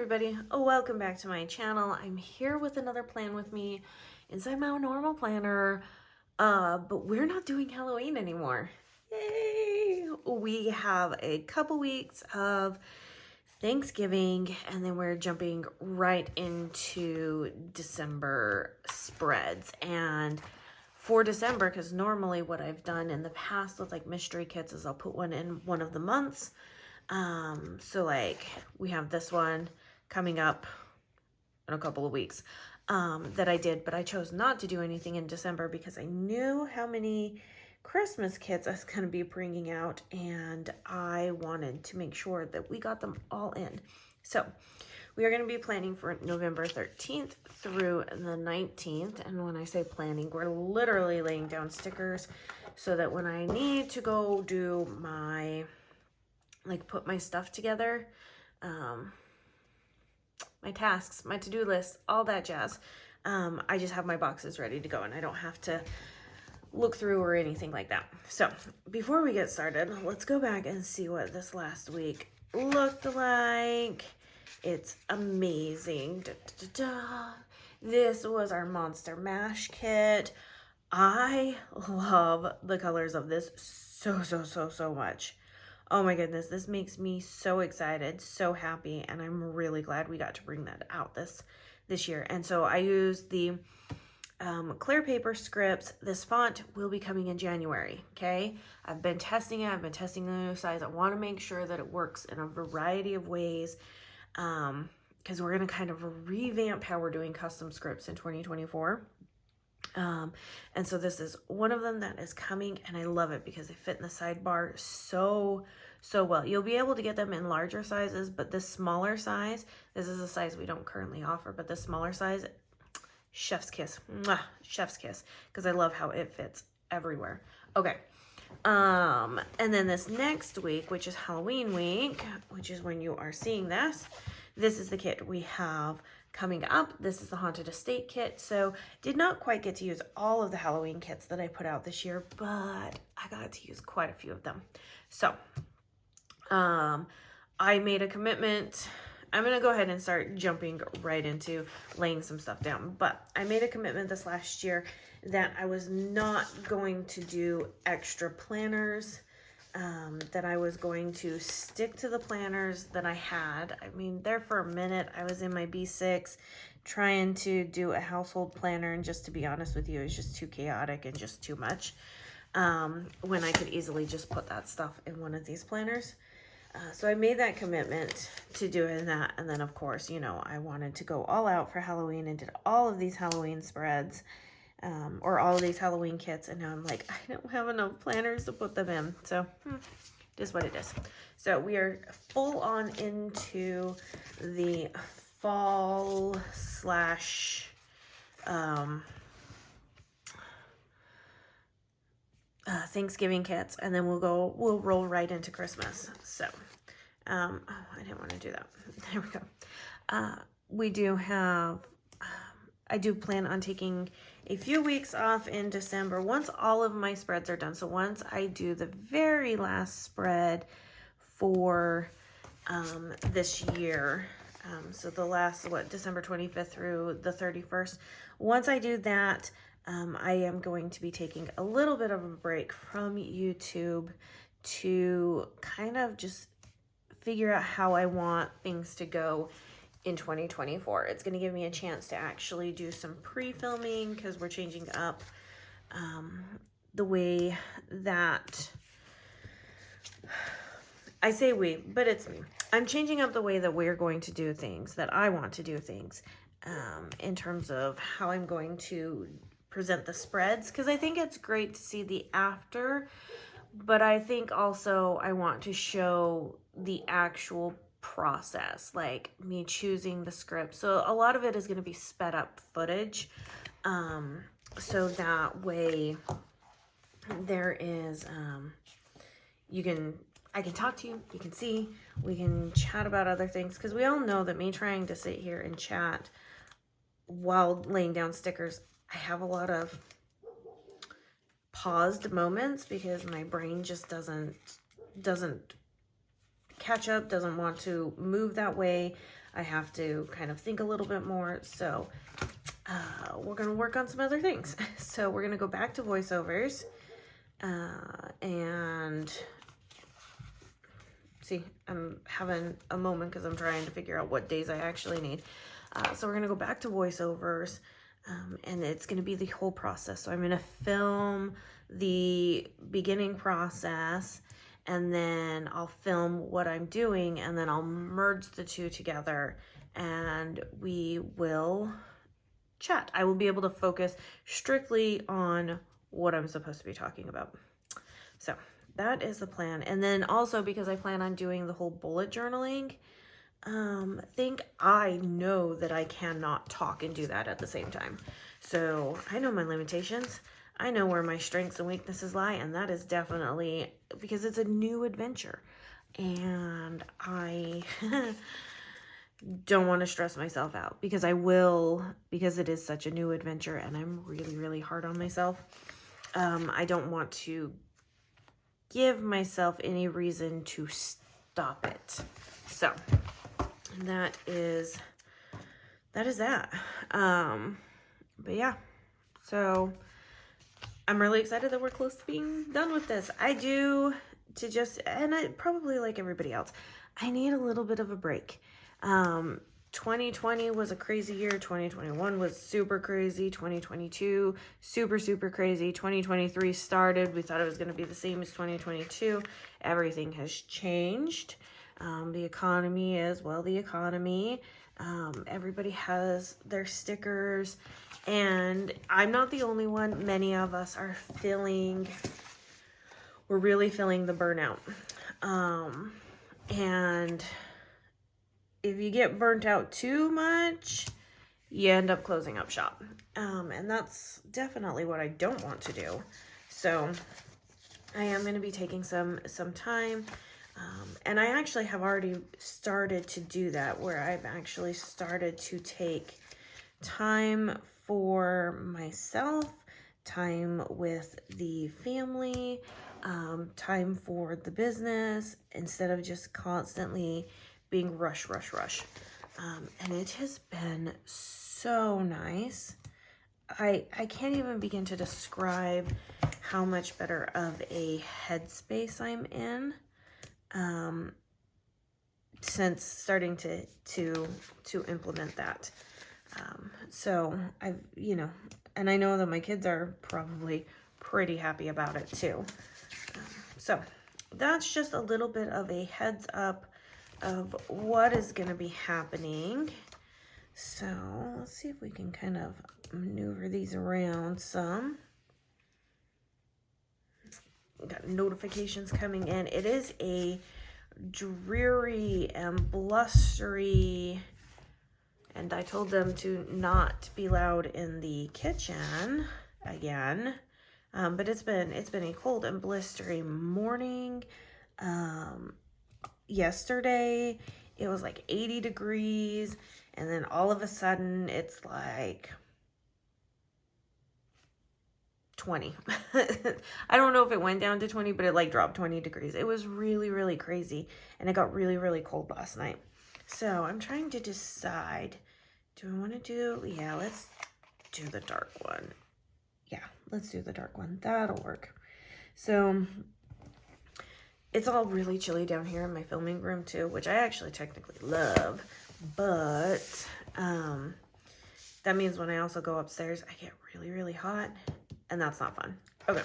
everybody, welcome back to my channel. I'm here with another plan with me inside my normal planner, but we're not doing Halloween anymore. Yay! We have a couple weeks of Thanksgiving and then we're jumping right into December spreads. And for December, because normally what I've done in the past with like mystery kits is I'll put one in one of the months. So like we have this one coming up in a couple of weeks, that I did, but I chose not to do anything in December because I knew how many Christmas kits I was going to be bringing out and I wanted to make sure that we got them all in. So we are going to be planning for November 13th through the 19th. And when I say planning, we're literally laying down stickers so that when I need to go do my put my stuff together, my tasks, my to-do list, all that jazz. I just have my boxes ready to go and I don't have to look through or anything like that. So before we get started, let's go back and see what this last week looked like. It's amazing. Da, da, da, da. This was our Monster Mash kit. I love the colors of this so much. Oh my goodness, this makes me so excited, so happy, and I'm really glad we got to bring that out this year. And so I used the clear paper scripts. This font will be coming in January, okay? I've been testing it. I've been testing the new size. I want to make sure that it works in a variety of ways, because we're going to kind of revamp how we're doing custom scripts in 2024. And so this is one of them that is coming, and I love it because they fit in the sidebar so well. You'll be able to get them in larger sizes, but this smaller size, this is a size we don't currently offer, but the smaller size, chef's kiss. Mwah, chef's kiss, because I love how it fits everywhere. Okay. And then this next week, which is Halloween week, which is when you are seeing this is the kit we have coming up. This is the Haunted Estate kit. So did not quite get to use all of the Halloween kits that I put out this year, but I got to use quite a few of them. So I made a commitment. I'm going to go ahead and start jumping right into laying some stuff down. But I made a commitment this last year that I was not going to do extra planners, that I was going to stick to the planners that I had. I mean, there for a minute, I was in my B6 trying to do a household planner. And just to be honest with you, it was just too chaotic and just too much, when I could easily just put that stuff in one of these planners. So I made that commitment to doing that. And then of course, you know, I wanted to go all out for Halloween and did all of these Halloween spreads, or all of these Halloween kits. And now I'm like, I don't have enough planners to put them in. So it is what it is. So we are full on into the fall slash, Thanksgiving kits, and then we'll roll right into Christmas. So I didn't want to do that. There we go. We do have, I do plan on taking a few weeks off in December once all of my spreads are done. So once I do the very last spread for this year, so the last, December 25th through the 31st, once I do that, I am going to be taking a little bit of a break from YouTube to kind of just figure out how I want things to go in 2024. It's going to give me a chance to actually do some pre-filming because we're changing up the way that, I say we, but it's me. I'm changing up the way that we're going to do things, that I want to do things, in terms of how I'm going to present the spreads, because I think it's great to see the after, but I think also I want to show the actual process, like me choosing the script. So a lot of it is going to be sped up footage, so that way there is, I can talk to you, you can see, we can chat about other things, because we all know that me trying to sit here and chat while laying down stickers, I have a lot of paused moments because my brain just doesn't catch up, doesn't want to move that way. I have to kind of think a little bit more. So we're going to work on some other things. So we're going to go back to voiceovers and see, I'm having a moment because I'm trying to figure out what days I actually need. So we're going to go back to voiceovers and it's going to be the whole process. So I'm going to film the beginning process and then I'll film what I'm doing and then I'll merge the two together and we will chat. I will be able to focus strictly on what I'm supposed to be talking about. So that is the plan. And then also because I plan on doing the whole bullet journaling thing, I know that I cannot talk and do that at the same time. So I know my limitations. I know where my strengths and weaknesses lie, and that is definitely because it's a new adventure. And I don't want to stress myself out because because it is such a new adventure and I'm really, really hard on myself. I don't want to give myself any reason to stop it. So that is that. But yeah, so I'm really excited that we're close to being done with this. And I probably like everybody else, I need a little bit of a break. 2020 was a crazy year. 2021 was super crazy. 2022, super, super crazy. 2023 started. We thought it was going to be the same as 2022. Everything has changed. The economy as well. The economy. Everybody has their stickers. And I'm not the only one. Many of us are we're really feeling the burnout. And if you get burnt out too much, you end up closing up shop. And that's definitely what I don't want to do. So I am going to be taking some time. And I actually have already started to do that, where I've actually started to take time for myself, time with the family, time for the business, instead of just constantly being rush. And it has been so nice. I can't even begin to describe how much better of a headspace I'm in since starting to implement that. So I've, and I know that my kids are probably pretty happy about it too. So that's just a little bit of a heads up of what is going to be happening. So let's see if we can kind of maneuver these around some. Got notifications coming in. It is a dreary and blustery, and I told them to not be loud in the kitchen again. But it's been a cold and blistery morning. Yesterday it was like 80 degrees, and then all of a sudden it's like 20. I don't know if it went down to 20, but it like dropped 20 degrees. It was really, really crazy, and it got really, really cold last night. So I'm trying to decide, do I want to do, yeah, let's do the dark one. Yeah, let's do the dark one. That'll work. So it's all really chilly down here in my filming room too, which I actually technically love, but that means when I also go upstairs, I get really, really hot, and that's not fun. Okay,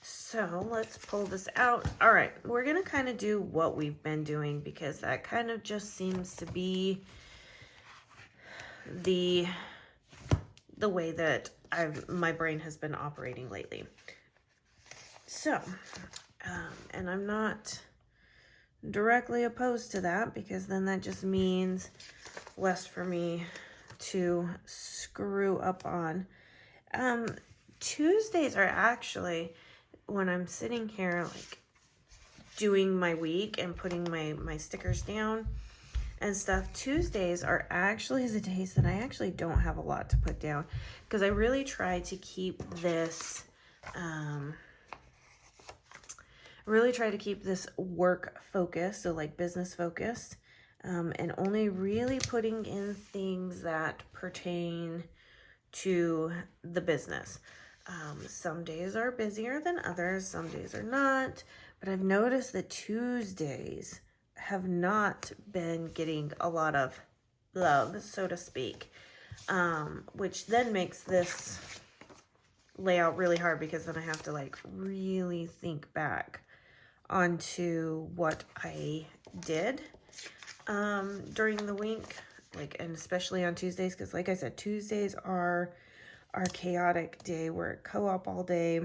so let's pull this out. All right, we're gonna kind of do what we've been doing, because that kind of just seems to be the way that my brain has been operating lately. So, and I'm not directly opposed to that, because then that just means less for me to screw up on. Tuesdays are actually when I'm sitting here like doing my week and putting my stickers down and stuff. Tuesdays are actually the days that I actually don't have a lot to put down, because I really try to keep this work focused, so like business focused. and only really putting in things that pertain to the business. Some days are busier than others, some days are not, but I've noticed that Tuesdays have not been getting a lot of love, so to speak, which then makes this layout really hard, because then I have to like really think back onto what I did during the week, like, and especially on Tuesdays, because like I said, Tuesdays are our chaotic day. We're at co-op all day.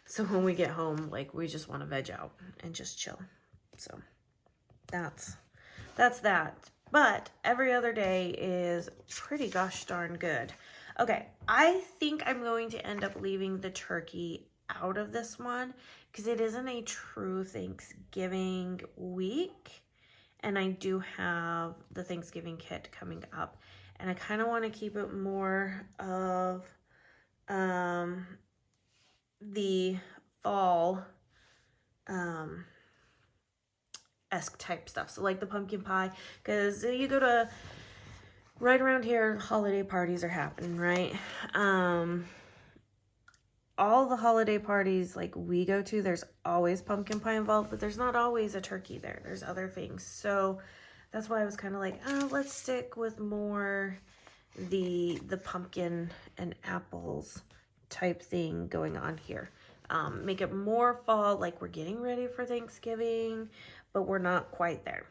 So when we get home, like, we just want to veg out and just chill. So that's that. But every other day is pretty gosh darn good. Okay, I think I'm going to end up leaving the turkey out of this one because it isn't a true Thanksgiving week, and I do have the Thanksgiving kit coming up, and I kind of want to keep it more of the fall esque type stuff. So like the pumpkin pie, because you go to right around here, holiday parties are happening, right? All the holiday parties like we go to, there's always pumpkin pie involved, but there's not always a turkey there. There's other things. So that's why I was kind of like, oh, let's stick with more the pumpkin and apples type thing going on here. Make it more fall, like we're getting ready for Thanksgiving, but we're not quite there.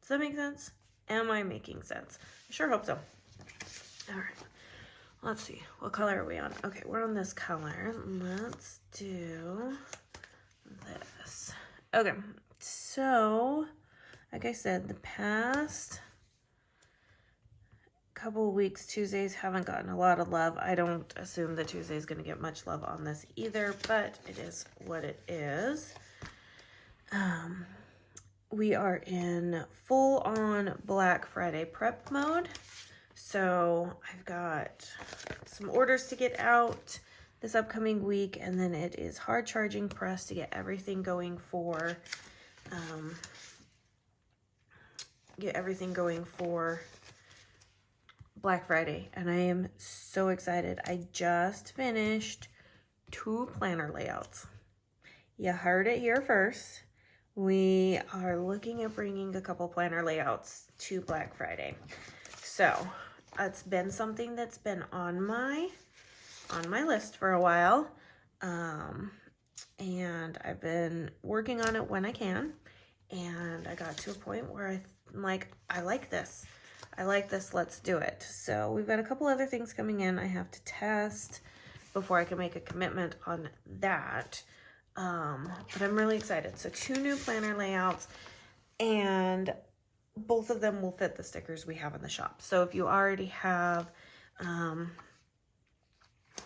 Does that make sense? Am I making sense? I sure hope so. All right. Let's see. What color are we on? Okay, we're on this color. Let's do this. Okay, so like I said, the past couple of weeks, Tuesdays haven't gotten a lot of love. I don't assume that Tuesday is going to get much love on this either, but it is what it is. We are in full-on Black Friday prep mode. So I've got some orders to get out this upcoming week, and then it is hard charging press to get everything going for Black Friday, and I am so excited. I just finished 2 planner layouts. You heard it here first. We are looking at bringing a couple planner layouts to Black Friday. So it's been something that's been on my list for a while, and I've been working on it when I can, and I got to a point where I'm like, I like this, let's do it. So we've got a couple other things coming in I have to test before I can make a commitment on that, but I'm really excited. So 2 new planner layouts, and both of them will fit the stickers we have in the shop. So if you already have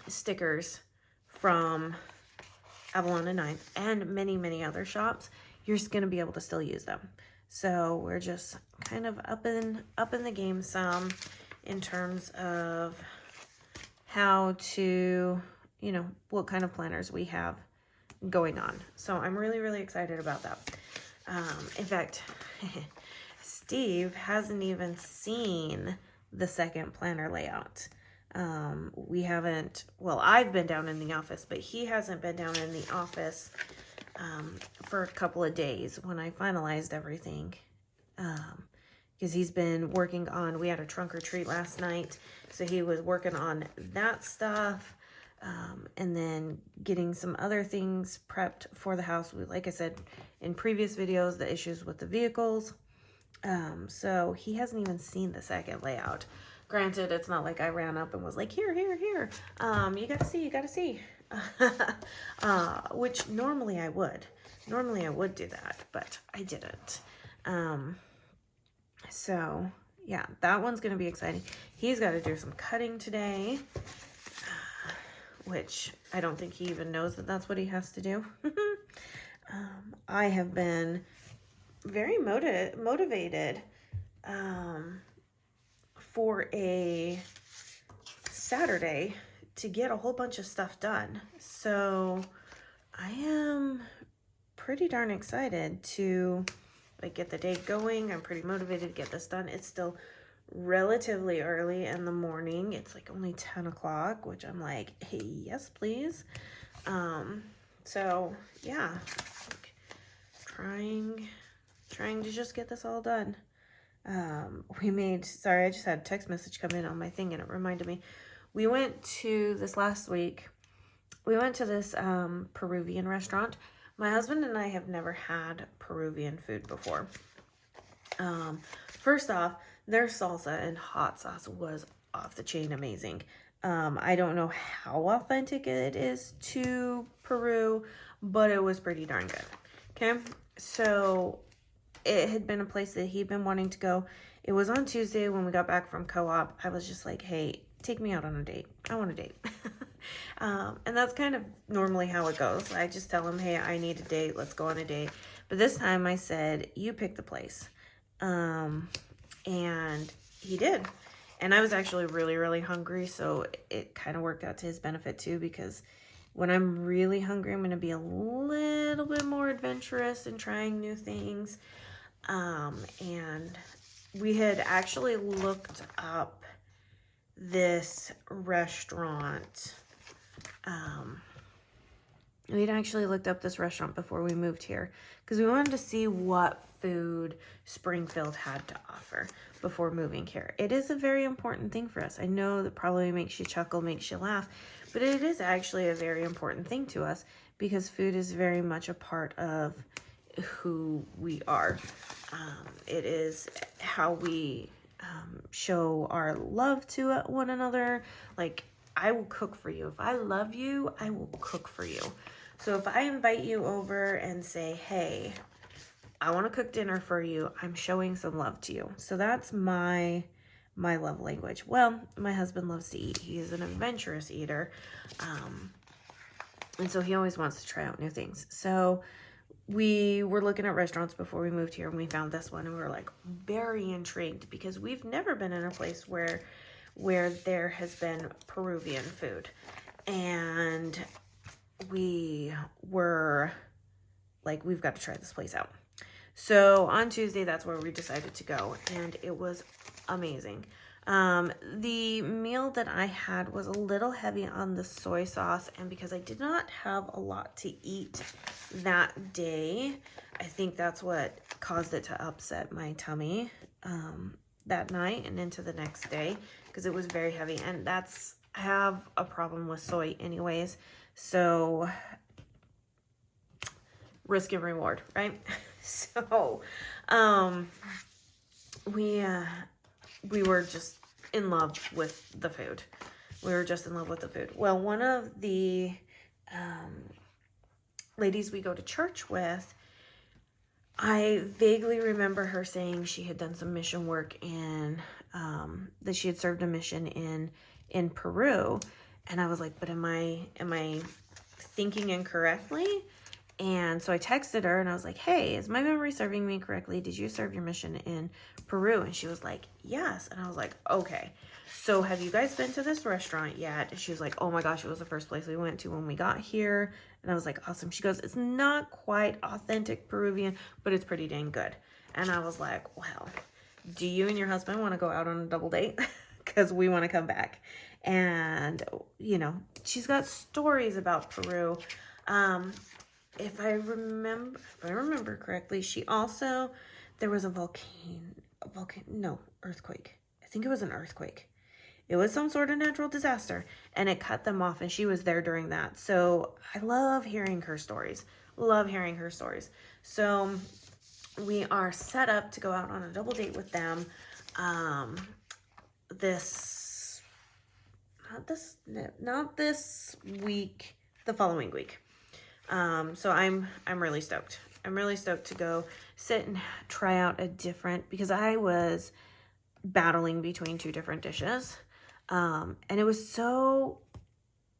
stickers from Avalon and Ninth and many, many other shops, you're just going to be able to still use them. So we're just kind of up in the game some in terms of how to, you know, what kind of planners we have going on. So I'm really, really excited about that. In fact, Steve hasn't even seen the second planner layout. We haven't, well, I've been down in the office, but he hasn't been down in the office for a couple of days when I finalized everything. Because he's been working on, we had a trunk or treat last night, so he was working on that stuff. And then getting some other things prepped for the house. Like I said in previous videos, the issues with the vehicles. So he hasn't even seen the second layout. Granted, it's not like I ran up and was like, here. You gotta see. Which normally I would. Normally I would do that, but I didn't. So yeah, that one's gonna be exciting. He's got to do some cutting today, which I don't think he even knows that that's what he has to do. I have been very motivated for a Saturday to get a whole bunch of stuff done. So I am pretty darn excited to like get the day going. I'm pretty motivated to get this done. It's still relatively early in the morning. It's like only 10 o'clock, which I'm like, hey, yes, please. So yeah, like trying to just get this all done. Sorry, I just had a text message come in on my thing and it reminded me. We went to this Peruvian restaurant. My husband and I have never had Peruvian food before. First off, their salsa and hot sauce was off the chain amazing. I don't know how authentic it is to Peru, but it was pretty darn good. Okay, so it had been a place that he'd been wanting to go. It was on Tuesday when we got back from co-op. I was just like, hey, take me out on a date. I want a date. And that's kind of normally how it goes. I just tell him, hey, I need a date. Let's go on a date. But this time I said, you pick the place. And he did. And I was actually really, really hungry. So it kind of worked out to his benefit too, because when I'm really hungry, I'm going to be a little bit more adventurous in trying new things. And we had actually looked up this restaurant. We'd actually looked up this restaurant before we moved here because we wanted to see what food Springfield had to offer before moving here. It is a very important thing for us. I know that probably makes you chuckle, makes you laugh, but it is actually a very important thing to us because food is very much a part of who we are. It is how we show our love to one another. Like, I will cook for you. If I love you, I will cook for you. So if I invite you over and say, hey, I want to cook dinner for you, I'm showing some love to you. So that's my love language. Well, my husband loves to eat. He is an adventurous eater. And so he always wants to try out new things. So we were looking at restaurants before we moved here and we found this one and we were like very intrigued because we've never been in a place where there has been Peruvian food. And we were like, we've got to try this place out. So on Tuesday, that's where we decided to go, and it was amazing. The meal that I had was a little heavy on the soy sauce, and because I did not have a lot to eat that day, I think that's what caused it to upset my tummy that night and into the next day, because it was very heavy, and I have a problem with soy anyways, so risk and reward, right? So we were just in love with the food. Well, one of the ladies we go to church with, I vaguely remember her saying she had done some mission work that she had served a mission in Peru. And I was like, but am I thinking incorrectly? And so I texted her and I was like, hey, is my memory serving me correctly? Did you serve your mission in Peru? And she was like, yes. And I was like, okay. So have you guys been to this restaurant yet? And she was like, oh my gosh, it was the first place we went to when we got here. And I was like, awesome. She goes, it's not quite authentic Peruvian, but it's pretty dang good. And I was like, well, do you and your husband want to go out on a double date? Because we want to come back. And, you know, she's got stories about Peru. If I remember correctly, there was earthquake. I think it was an earthquake. It was some sort of natural disaster and it cut them off and she was there during that. So I love hearing her stories. So we are set up to go out on a double date with them. Not this week, the following week. So I'm really stoked. I'm really stoked to go sit and try out because I was battling between two different dishes. And it was so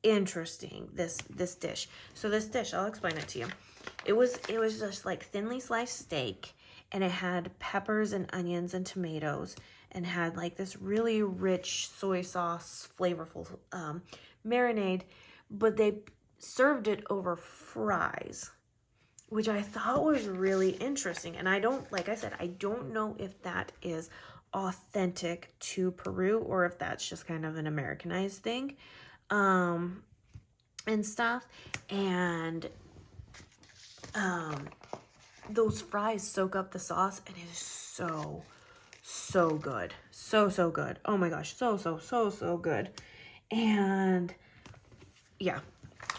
interesting, this dish. So this dish, I'll explain it to you. It was just like thinly sliced steak, and it had peppers and onions and tomatoes, and had like this really rich soy sauce, flavorful marinade, but they served it over fries. which I thought was really interesting. And I don't, like I said, I don't know if that is authentic to Peru or if that's just kind of an Americanized thing, and stuff. And those fries soak up the sauce, and it is so good. So good. Oh my gosh, so good. And yeah,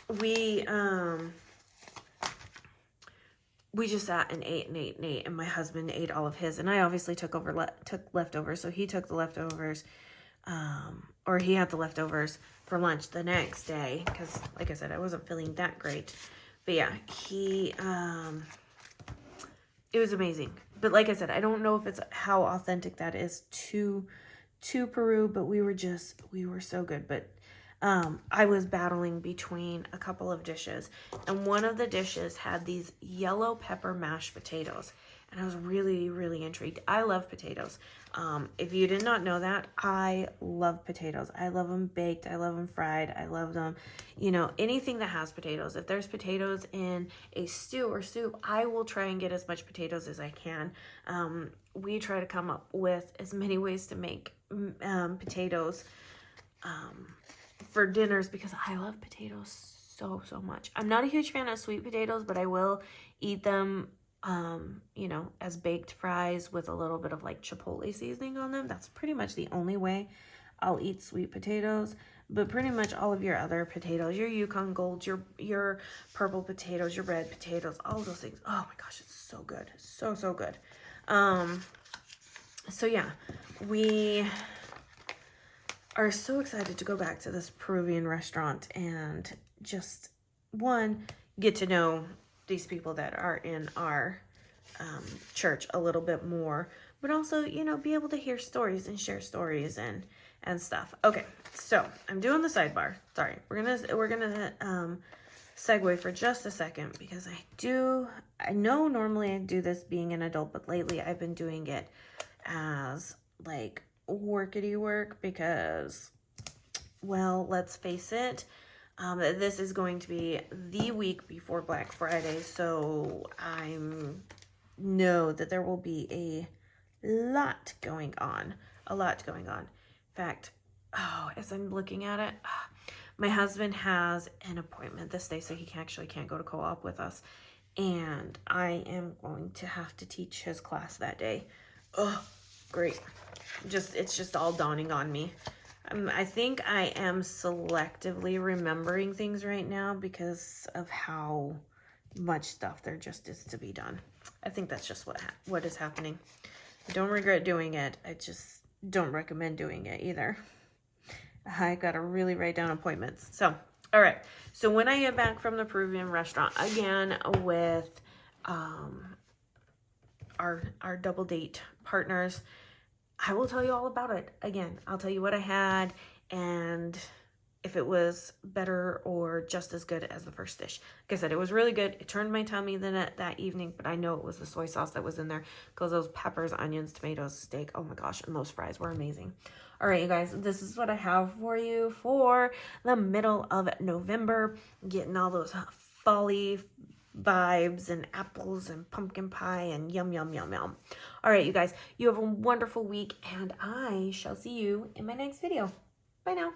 we just sat and ate, and my husband ate all of his, and I obviously took leftovers, so he took the leftovers, or he had the leftovers for lunch the next day, because like I said, I wasn't feeling that great. But yeah, it was amazing. But like I said, I don't know if it's how authentic that is to Peru, but we were so good. But I was battling between a couple of dishes, and one of the dishes had these yellow pepper mashed potatoes, and I was really intrigued. I love potatoes. If you did not know that, I love potatoes. I love them baked. I love them fried. I love them, anything that has potatoes. If there's potatoes in a stew or soup, I will try and get as much potatoes as I can. We try to come up with as many ways to make potatoes for dinners, because I love potatoes so much. I'm not a huge fan of sweet potatoes, but I will eat them as baked fries with a little bit of like chipotle seasoning on them. That's pretty much the only way I'll eat sweet potatoes. But pretty much all of your other potatoes, your Yukon Golds, your purple potatoes, your red potatoes, all of those things. Oh my gosh, it's so good. So good. So yeah, we are so excited to go back to this Peruvian restaurant and just, one, get to know these people that are in our church a little bit more, but also, be able to hear stories and share stories and stuff. Okay, so I'm doing the sidebar. Sorry, we're gonna segue for just a second, because I know normally I do this being an adult, but lately I've been doing it as like workity work, because, well, let's face it, this is going to be the week before Black Friday, so I know that there will be a lot going on. In fact, as I'm looking at it, my husband has an appointment this day, so he can't go to co-op with us, and I am going to have to teach his class that day. Oh, great. It's just all dawning on me. I think I am selectively remembering things right now because of how much stuff there just is to be done. I think that's just what is happening. I don't regret doing it. I just don't recommend doing it either. I gotta really write down appointments. So, all right. So when I get back from the Peruvian restaurant, again with our double date partners, I will tell you all about it. Again, I'll tell you what I had and if it was better or just as good as the first dish. Like I said, it was really good. It turned my tummy that evening, but I know it was the soy sauce that was in there, because those peppers, onions, tomatoes, steak, oh my gosh, and those fries were amazing. All right, you guys, this is what I have for you for the middle of November. Getting all those folly vibes and apples and pumpkin pie and yum. All right, you guys, you have a wonderful week, and I shall see you in my next video. Bye now.